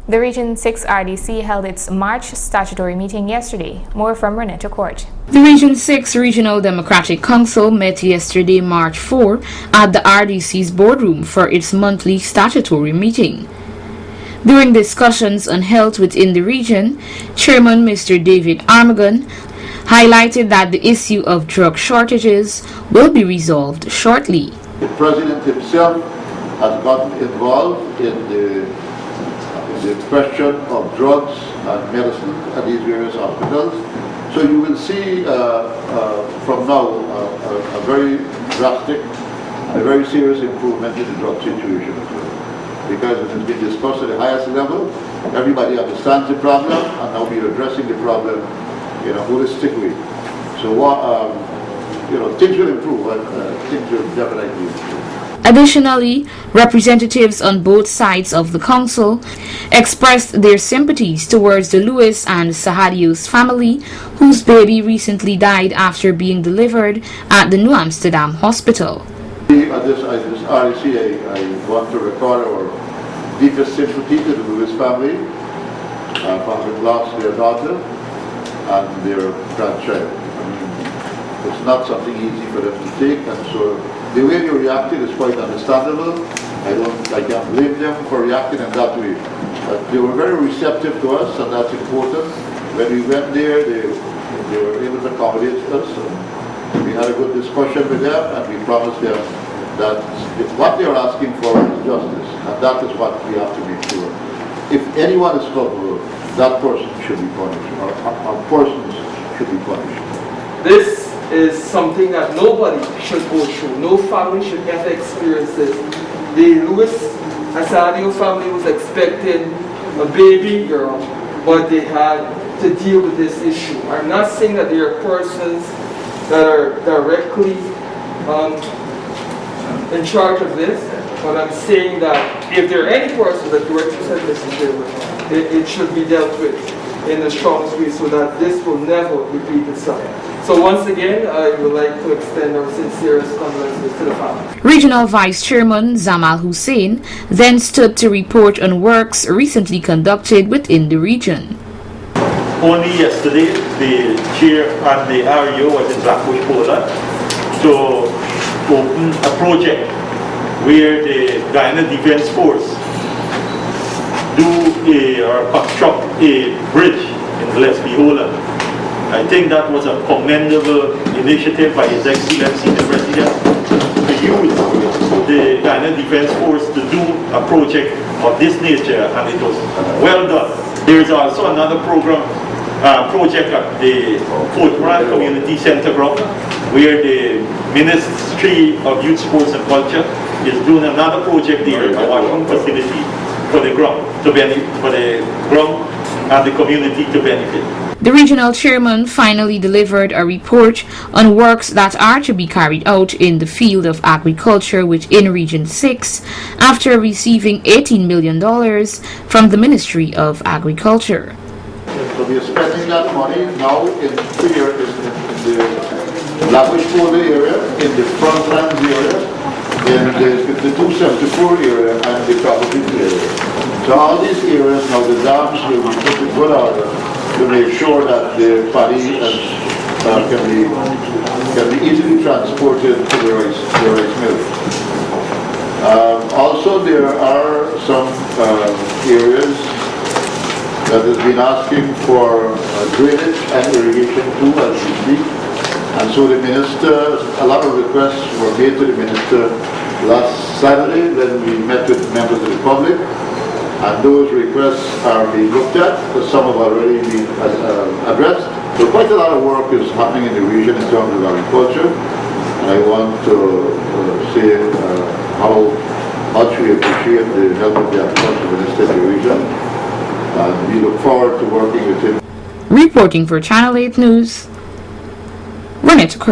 The Region 6 RDC held its March statutory meeting yesterday. More from Renetta Court. The Region 6 Regional Democratic Council met yesterday, March 4, at the RDC's boardroom for its monthly statutory meeting. During discussions on health within the region, Chairman Mr. David Armagon highlighted that the issue of drug shortages will be resolved shortly. The President himself has gotten involved in the question of drugs and medicine at these various hospitals. So you will see from now a very drastic, a very serious improvement in the drug situation as well. Because it has been discussed at the highest level, everybody understands the problem, and now we are addressing the problem in a holistic way. So things will improve, and things will definitely improve. Additionally, representatives on both sides of the council expressed their sympathies towards the Lewis and Sahadios family, whose baby recently died after being delivered at the New Amsterdam Hospital. At this RDC, I want to record our deepest sympathy to the Lewis family for having lost their daughter and their grandchild. I mean, it's not something easy for them to take, and so the way they reacted is quite understandable. I can't blame them for reacting in that way. But they were very receptive to us, and that's important. When we went there, they were able to accommodate us. And we had a good discussion with them, and we promised them that what they are asking for is justice, and that is what we have to make sure. If anyone is culpable, that person should be punished, or persons should be punished. This is something that nobody should go through. No family should ever experience this. The Lewis Asadio family was expecting a baby girl, but they had to deal with this issue. I'm not saying that there are persons that are directly in charge of this, but I'm saying that if there are any persons that directly said this is deal with, it should be dealt with in the strongest way so that this will never repeat itself. So once again, I would like to extend our sincerest condolences to the family. Regional Vice Chairman Zamal Hussein then stood to report on works recently conducted within the region. Only yesterday, the chair and the REO was in Blackbush, Poland to open a project where the Guyana Defense Force construct a bridge in Gillespie, Holland. I think that was a commendable initiative by His Excellency the President to use the Guyana Defense Force to do a project of this nature, and it was well done. There is also another project at the Fort Bragg Community Center ground, where the Ministry of Youth, Sports and Culture is doing another project there, a washroom facility for the ground, and the community to benefit. The regional chairman finally delivered a report on works that are to be carried out in the field of agriculture within Region 6 after receiving $18 million from the Ministry of Agriculture. So we are spending that money now in the Blackbush Polar area, in the Frontlands area, in the 274 area, and the Property area. So all these areas now, the dams will be put in good order to make sure that the paddy can be easily transported to the rice mill. Also, there are some areas that has been asking for drainage and irrigation too, as we speak. And so the minister, a lot of requests were made to the minister last Saturday when we met with members of the public. And those requests are being looked at, because some have already been addressed. So quite a lot of work is happening in the region in terms of agriculture. And I want to say how much we appreciate the help of the agriculture minister in the region. And we look forward to working with him. Reporting for Channel 8 News, Renetta Court.